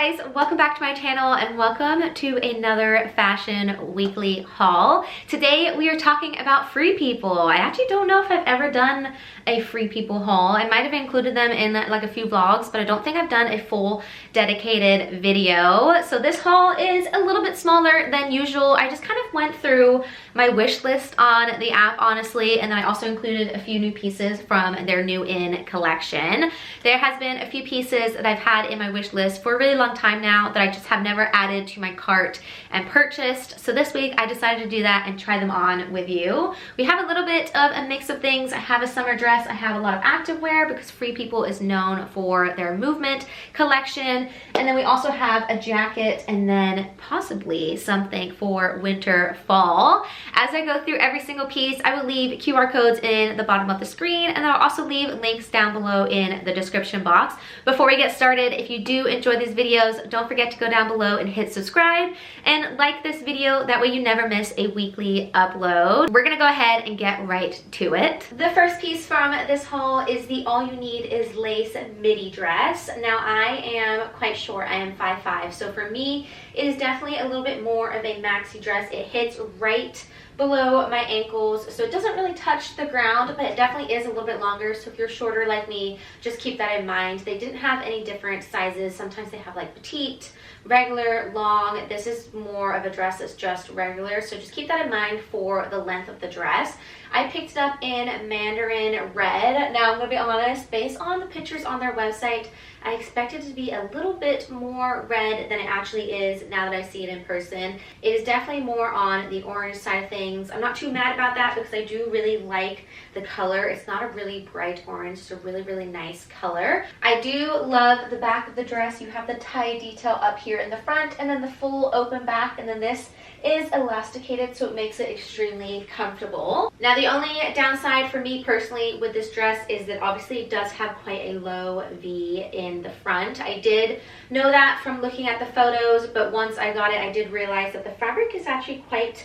guys, welcome back to my channel and welcome to another fashion weekly haul. Today we are talking about Free People. I actually don't know if I've ever done a Free People haul. I might have included them in like a few vlogs, but I don't think I've done a full dedicated video. So this haul is a little bit smaller than usual. I just kind of went through my wish list on the app, honestly, and then I also included a few new pieces from their new in collection. There has been a few pieces that I've had in my wish list for a really long time now that I just have never added to my cart and purchased. So this week I decided to do that and try them on with you. We have a little bit of a mix of things. I have a summer dress, I have a lot of activewear because Free People is known for their movement collection, and then we also have a jacket and then possibly something for winter fall. As I go through every single piece, I will leave QR codes in the bottom of the screen, and I'll also leave links down below in the description box. Before we get started, if you do enjoy these videos, don't forget to go down below and hit subscribe and like this video. That way you never miss a weekly upload. We're gonna go ahead and get right to it. The first piece from this haul is the All You Need Is Lace midi dress. Now I am quite short, I am 5'5", so for me it is definitely a little bit more of a maxi dress. It hits right below my ankles, so it doesn't really touch the ground, but it definitely is a little bit longer. So if you're shorter like me, just keep that in mind. They didn't have any different sizes. Sometimes they have like petite, regular, long. This is more of a dress that's just regular, so just keep that in mind for the length of the dress. I picked it up in Mandarin Red. Now I'm gonna be honest, based on the pictures on their website, I expected it to be a little bit more red than it actually is now that I see it in person. It is definitely more on the orange side of things. I'm not too mad about that because I do really like the color. It's not a really bright orange, it's a really, really nice color. I do love the back of the dress. You have the tie detail up here in the front and then the full open back, and then this is elasticated, so it makes it extremely comfortable. Now the only downside for me personally with this dress is that obviously it does have quite a low V in the front. I did know that from looking at the photos, but once I got it I did realize that the fabric is actually quite,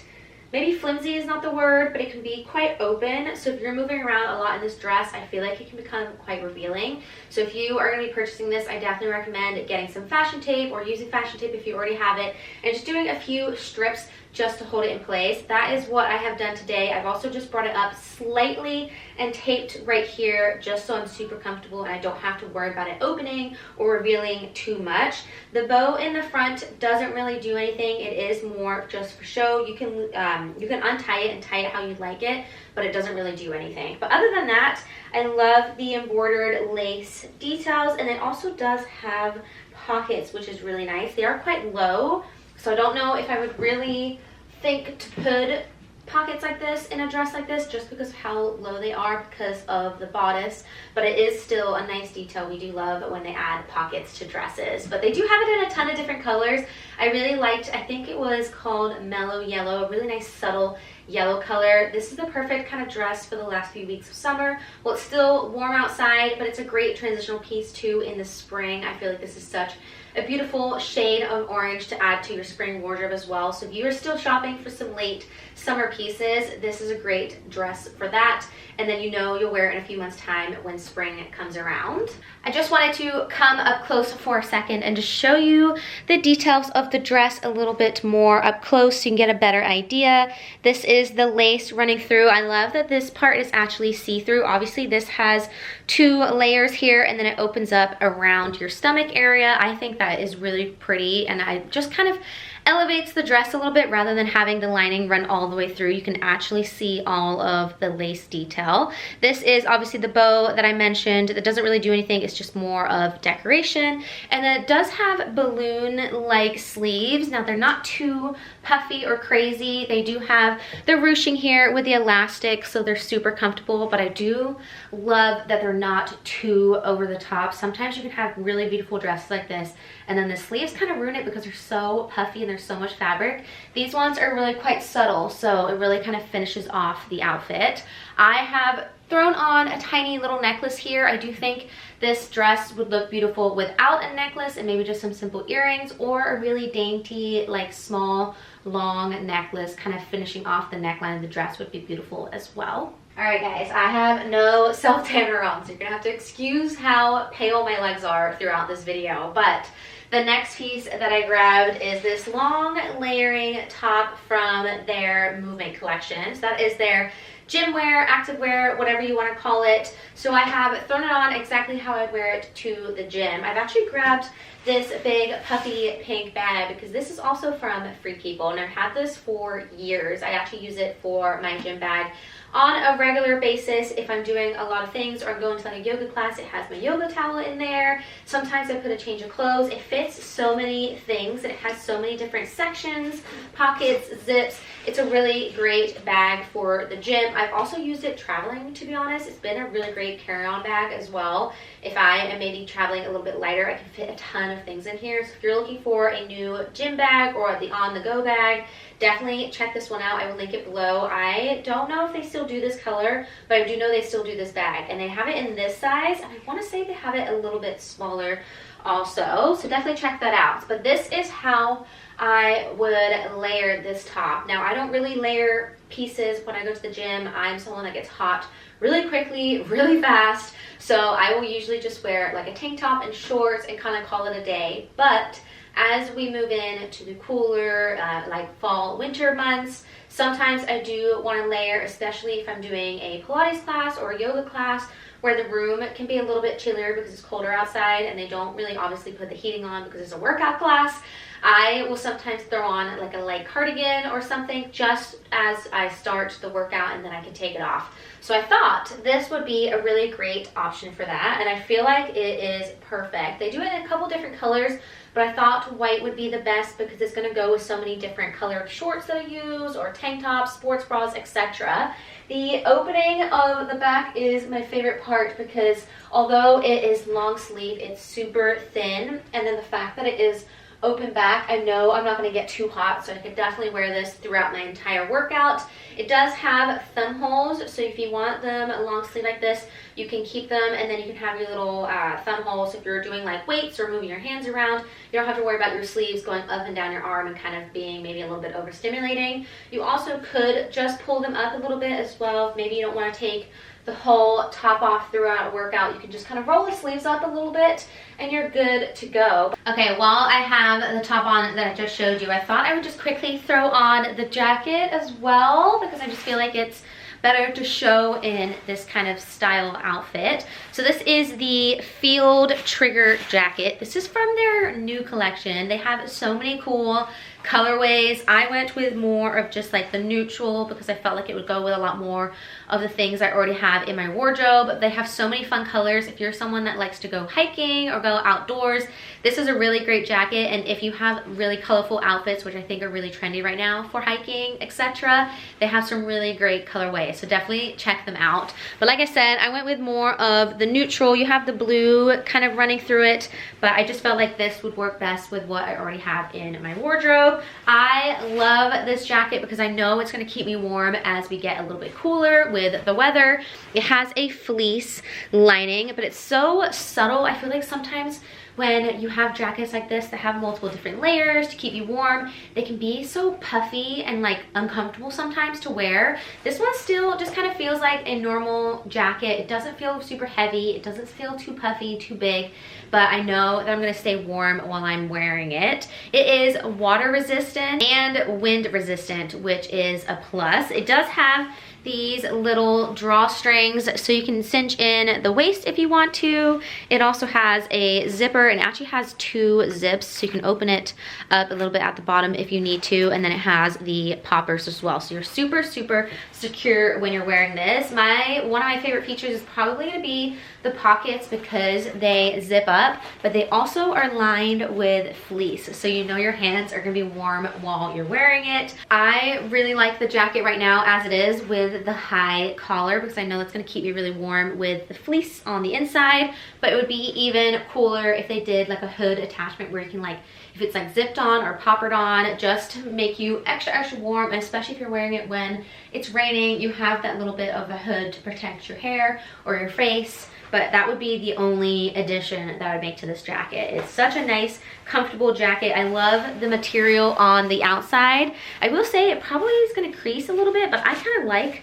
maybe flimsy is not the word, but it can be quite open. So if you're moving around a lot in this dress, I feel like it can become quite revealing. So if you are going to be purchasing this, I definitely recommend getting some fashion tape or using fashion tape if you already have it, and just doing a few strips just to hold it in place. That is what I have done today. I've also just brought it up slightly and taped right here just so I'm super comfortable and I don't have to worry about it opening or revealing too much. The bow in the front doesn't really do anything. It is more just for show. You can untie it and tie it how you like it, but it doesn't really do anything. But other than that, I love the embroidered lace details, and it also does have pockets, which is really nice. They are quite low, so I don't know if I would really think to put pockets like this in a dress like this just because of how low they are because of the bodice, but it is still a nice detail. We do love when they add pockets to dresses, but they do have it in a ton of different colors. I really liked, I think it was called Mellow Yellow, a really nice subtle yellow color. This is the perfect kind of dress for the last few weeks of summer. Well, it's still warm outside, but it's a great transitional piece too in the spring. I feel like this is such a beautiful shade of orange to add to your spring wardrobe as well. So if you are still shopping for some late summer pieces, this is a great dress for that. And then you know you'll wear it in a few months' time when spring comes around. I just wanted to come up close for a second and just show you the details of the dress a little bit more up close so you can get a better idea. This is the lace running through. I love that this part is actually see-through. Obviously this has 2 layers here and then it opens up around your stomach area. I think that is really pretty, and I just kind of elevates the dress a little bit rather than having the lining run all the way through. You can actually see all of the lace detail. This is obviously the bow that I mentioned that doesn't really do anything. It's just more of decoration, and then it does have balloon-like sleeves. Now they're not too puffy or crazy. They do have the ruching here with the elastic, so they're super comfortable, but I do love that they're not too over the top. Sometimes you can have really beautiful dresses like this and then the sleeves kind of ruin it because they're so puffy and there's so much fabric. These ones are really quite subtle, so it really kind of finishes off the outfit. I have thrown on a tiny little necklace here. I do think this dress would look beautiful without a necklace and maybe just some simple earrings, or a really dainty, like small, long necklace kind of finishing off the neckline of the dress would be beautiful as well. All right, guys, I have no self-tanner on, so you're gonna have to excuse how pale my legs are throughout this video. But the next piece that I grabbed is this long layering top from their Movement collection. So that is their gym wear, active wear, whatever you want to call it. So I have thrown it on exactly how I'd wear it to the gym. I've actually grabbed this big puffy pink bag because this is also from Free People, and I've had this for years. I actually use it for my gym bag on a regular basis. If I'm doing a lot of things or I'm going to like a yoga class, it has my yoga towel in there. Sometimes I put a change of clothes. It fits so many things, and it has so many different sections, pockets, zips. It's a really great bag for the gym. I've also used it traveling, to be honest. It's been a really great carry-on bag as well. If I am maybe traveling a little bit lighter, I can fit a ton of things in here. So if you're looking for a new gym bag or the on-the-go bag, definitely check this one out. I will link it below. I don't know if they still do this color, but I do know they still do this bag. And they have it in this size, and I want to say they have it a little bit smaller also. So definitely check that out. But this is how I would layer this top. Now, I don't really layer pieces when I go to the gym. I'm someone that gets hot really quickly, really fast. So I will usually just wear like a tank top and shorts and kind of call it a day. But as we move in to the cooler, like fall, winter months, sometimes I do want to layer, especially if I'm doing a Pilates class or a yoga class where the room can be a little bit chillier because it's colder outside and they don't really obviously put the heating on because it's a workout class. I will sometimes throw on like a light cardigan or something just as I start the workout, and then I can take it off. So I thought this would be a really great option for that, and I feel like it is perfect. They do it in a couple different colors, but I thought white would be the best because it's going to go with so many different colored shorts that I use, or tank tops, sports bras, etc. The opening of the back is my favorite part because although it is long sleeve, it's super thin, and then the fact that it is open back, I know I'm not going to get too hot, so I could definitely wear this throughout my entire workout. It does have thumb holes, so if you want them long sleeve like this, you can keep them, and then you can have your little thumb holes if you're doing like weights or moving your hands around. You don't have to worry about your sleeves going up and down your arm and kind of being maybe a little bit overstimulating. You also could just pull them up a little bit as well. Maybe you don't want to take the whole top off throughout a workout. You can just kind of roll the sleeves up a little bit and you're good to go. Okay, while I have the top on that I just showed you, I thought I would just quickly throw on the jacket as well because I just feel like it's better to show in this kind of style outfit. So this is the Field Trigger jacket. This is from their new collection. They have so many cool colorways. I went with more of just like the neutral because I felt like it would go with a lot more of the things I already have in my wardrobe. They have so many fun colors. If you're someone that likes to go hiking or go outdoors, this is a really great jacket. And if you have really colorful outfits, which I think are really trendy right now for hiking, etc., they have some really great colorways. So definitely check them out. But like I said, I went with more of the neutral. You have the blue kind of running through it, but I just felt like this would work best with what I already have in my wardrobe. I love this jacket because I know it's going to keep me warm as we get a little bit cooler with the weather. It has a fleece lining, but it's so subtle. I feel like sometimes when you have jackets like this that have multiple different layers to keep you warm, they can be so puffy and like uncomfortable sometimes to wear. This one still just kind of feels like a normal jacket. It doesn't feel super heavy. It doesn't feel too puffy, too big, but I know that I'm gonna stay warm while I'm wearing it. It is water resistant and wind resistant, which is a plus. It does have these little drawstrings so you can cinch in the waist if you want to. It also has a zipper and actually has two zips, so you can open it up a little bit at the bottom if you need to, and then it has the poppers as well, so you're super secure when you're wearing this. One of my favorite features is probably going to be the pockets because they zip up, but they also are lined with fleece, so you know your hands are going to be warm while you're wearing it. I really like the jacket right now as it is with the high collar because I know it's going to keep me really warm with the fleece on the inside, but it would be even cooler if they did like a hood attachment where you can, like, if it's like zipped on or poppered on, just to make you extra warm, and especially if you're wearing it when it's raining, you have that little bit of a hood to protect your hair or your face. But that would be the only addition that I would make to this jacket. It's such a nice, comfortable jacket. I love the material on the outside. I will say it probably is gonna crease a little bit, but I kind of like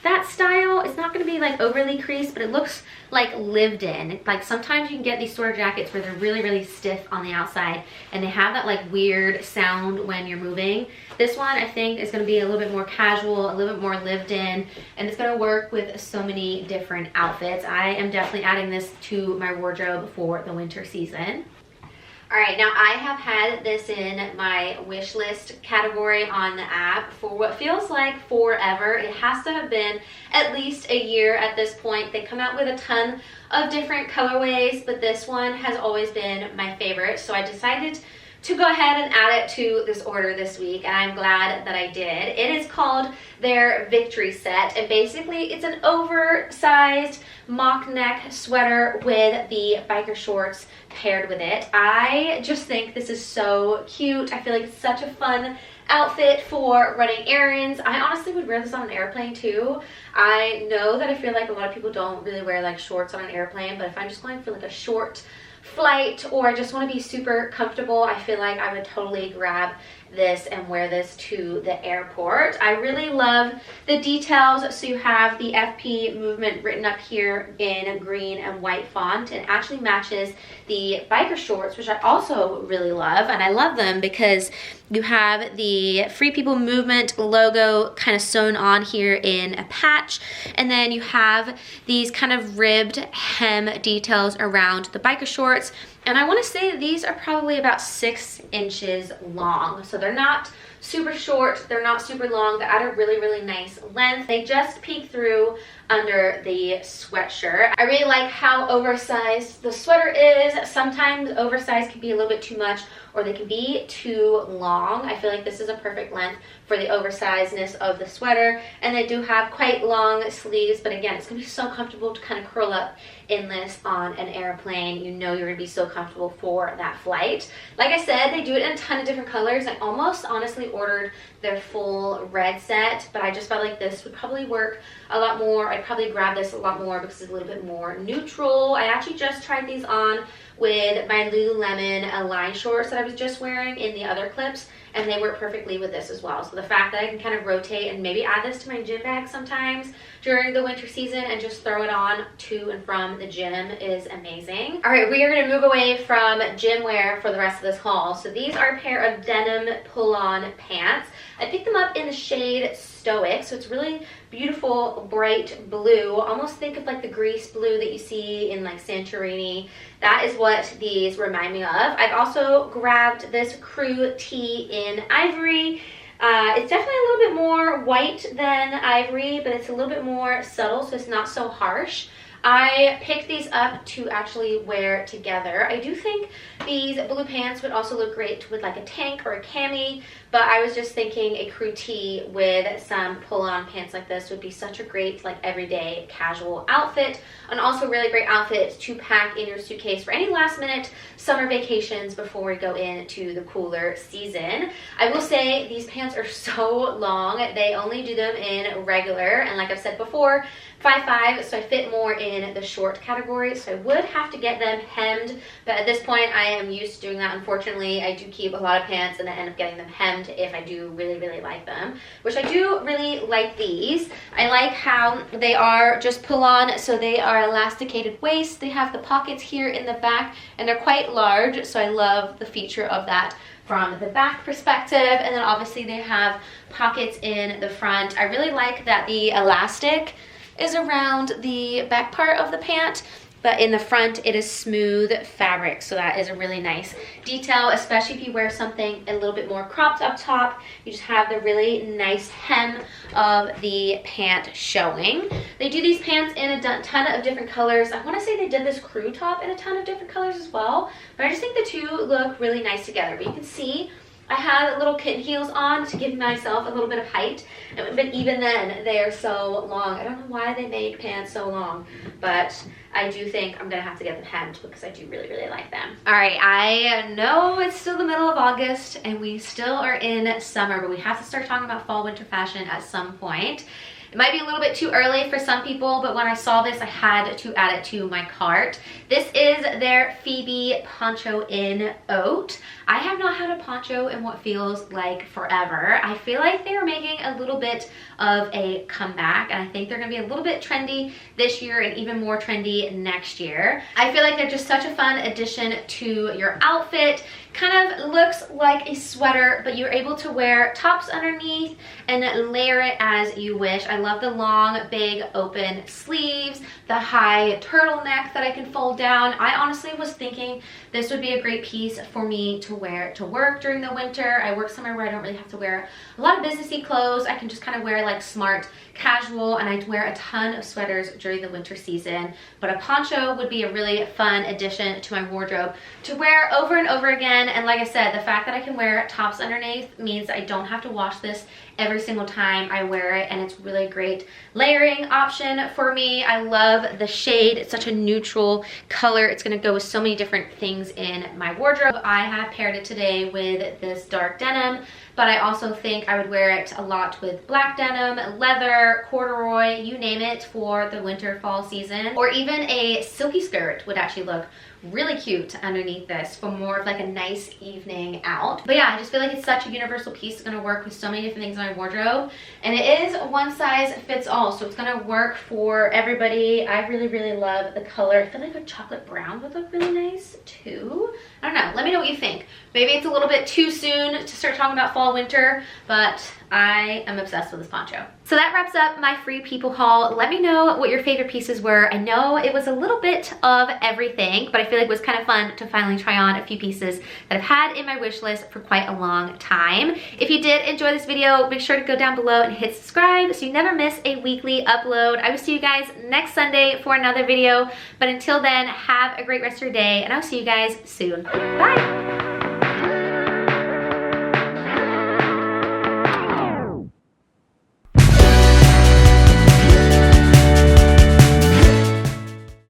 that style. It's not gonna be like overly creased, but it looks like lived in. Like sometimes you can get these sort of jackets where they're really, really stiff on the outside and they have that like weird sound when you're moving. This one I think is gonna be a little bit more casual, a little bit more lived in, and it's gonna work with so many different outfits. I am definitely adding this to my wardrobe for the winter season. All right, now I have had this in my wish list category on the app for what feels like forever. It has to have been at least a year at this point. They come out with a ton of different colorways, but this one has always been my favorite. So I decided to go ahead and add it to this order this week, and I'm glad that I did. It is called their Victory Set, and basically it's an oversized mock neck sweater with the biker shorts paired with it. I just think this is so cute. I feel like it's such a fun outfit for running errands. I honestly would wear this on an airplane too. I know that I feel like a lot of people don't really wear like shorts on an airplane, but if I'm just going for like a short flight or I just want to be super comfortable, I feel like I would totally grab this and wear this to the airport. I really love the details. So you have the FP movement written up here in green and white font, and actually matches the biker shorts, which I also really love. And I love them because you have the Free People Movement logo kind of sewn on here in a patch, and then you have these kind of ribbed hem details around the biker shorts. And I want to say these are probably about 6 inches long. So they're not super short, they're not super long, they're at a really, really nice length. They just peek through under the sweatshirt. I really like how oversized the sweater is. Sometimes oversized can be a little bit too much, or they can be too long. I feel like this is a perfect length for the oversizedness of the sweater. And they do have quite long sleeves, but again, it's gonna be so comfortable to kind of curl up in this on an airplane. You know you're gonna be so comfortable for that flight. Like I said, they do it in a ton of different colors. I almost honestly ordered their full red set, but I just felt like this would probably work a lot more. I'd probably grab this a lot more because it's a little bit more neutral. I actually just tried these on with my Lululemon Align shorts that I was just wearing in the other clips, and they work perfectly with this as well. So the fact that I can kind of rotate and maybe add this to my gym bag sometimes during the winter season and just throw it on to and from the gym is amazing. All right, we are gonna move away from gym wear for the rest of this haul. So these are a pair of denim pull-on pants. I picked them up in the shade Stoic, so it's really beautiful bright blue. Almost think of like the grease blue that you see in like Santorini. That is what these remind me of. I've also grabbed this crew tee in ivory. It's definitely a little bit more white than ivory, but it's a little bit more subtle, so it's not so harsh. I picked these up to actually wear together. I do think these blue pants would also look great with like a tank or a cami, but I was just thinking a crew tee with some pull-on pants like this would be such a great like everyday casual outfit, and also really great outfit to pack in your suitcase for any last minute summer vacations before we go into the cooler season. I will say these pants are so long. They only do them in regular, and like I've said before, 5'5", so I fit more in the short category, so I would have to get them hemmed, but at this point I am used to doing that. Unfortunately, I do keep a lot of pants and I end up getting them hemmed if I do really, really like them, which I do really like these. I like how they are just pull on, so they are elasticated waist. They have the pockets here in the back, and they're quite large, so I love the feature of that from the back perspective. And then obviously they have pockets in the front. I really like that the elastic is around the back part of the pant, but in the front it is smooth fabric, so that is a really nice detail, especially if you wear something a little bit more cropped up top. You just have the really nice hem of the pant showing. They do these pants in a ton of different colors. I want to say they did this crew top in a ton of different colors as well, but I just think the two look really nice together. But you can see I had little kitten heels on to give myself a little bit of height, but even then they are so long. I don't know why they made pants so long, but I do think I'm gonna have to get them hemmed because I do really, really like them. All right, I know it's still the middle of August and we still are in summer, but we have to start talking about fall winter fashion at some point. It might be a little bit too early for some people, but when I saw this, I had to add it to my cart. This is their Phoebe Poncho in Oat. I have not had a poncho in what feels like forever. I feel like they are making a little bit of a comeback, and I think they're gonna be a little bit trendy this year and even more trendy next year. I feel like they're just such a fun addition to your outfit. Kind of looks like a sweater, but you're able to wear tops underneath and layer it as you wish. I love the long, big, open sleeves, the high turtleneck that I can fold down. I honestly was thinking this would be a great piece for me to wear to work during the winter. I work somewhere where I don't really have to wear a lot of businessy clothes. I can just kind of wear like smart casual, and I wear a ton of sweaters during the winter season. But a poncho would be a really fun addition to my wardrobe to wear over and over again. And like I said, the fact that I can wear tops underneath means I don't have to wash this every single time I wear it, and it's really great layering option for me. I love the shade. It's such a neutral color. It's gonna go with so many different things in my wardrobe. I have paired it today with this dark denim, but I also think I would wear it a lot with black denim, leather, corduroy, you name it, for the winter fall season. Or even a silky skirt would actually look really cute underneath this for more of like a nice evening out. But yeah, I just feel like it's such a universal piece. It's gonna work with so many different things in my wardrobe, and it is one size fits all, so it's gonna work for everybody. I really, really love the color. I feel like a chocolate brown would look really nice too. I don't know, let me know what you think. Maybe it's a little bit too soon to start talking about fall, winter, but I am obsessed with this poncho. So that wraps up my Free People haul. Let me know what your favorite pieces were. I know it was a little bit of everything, but I feel like it was kind of fun to finally try on a few pieces that I've had in my wish list for quite a long time. If you did enjoy this video, make sure to go down below and hit subscribe so you never miss a weekly upload. I will see you guys next Sunday for another video, but until then, have a great rest of your day, and I'll see you guys soon. Bye!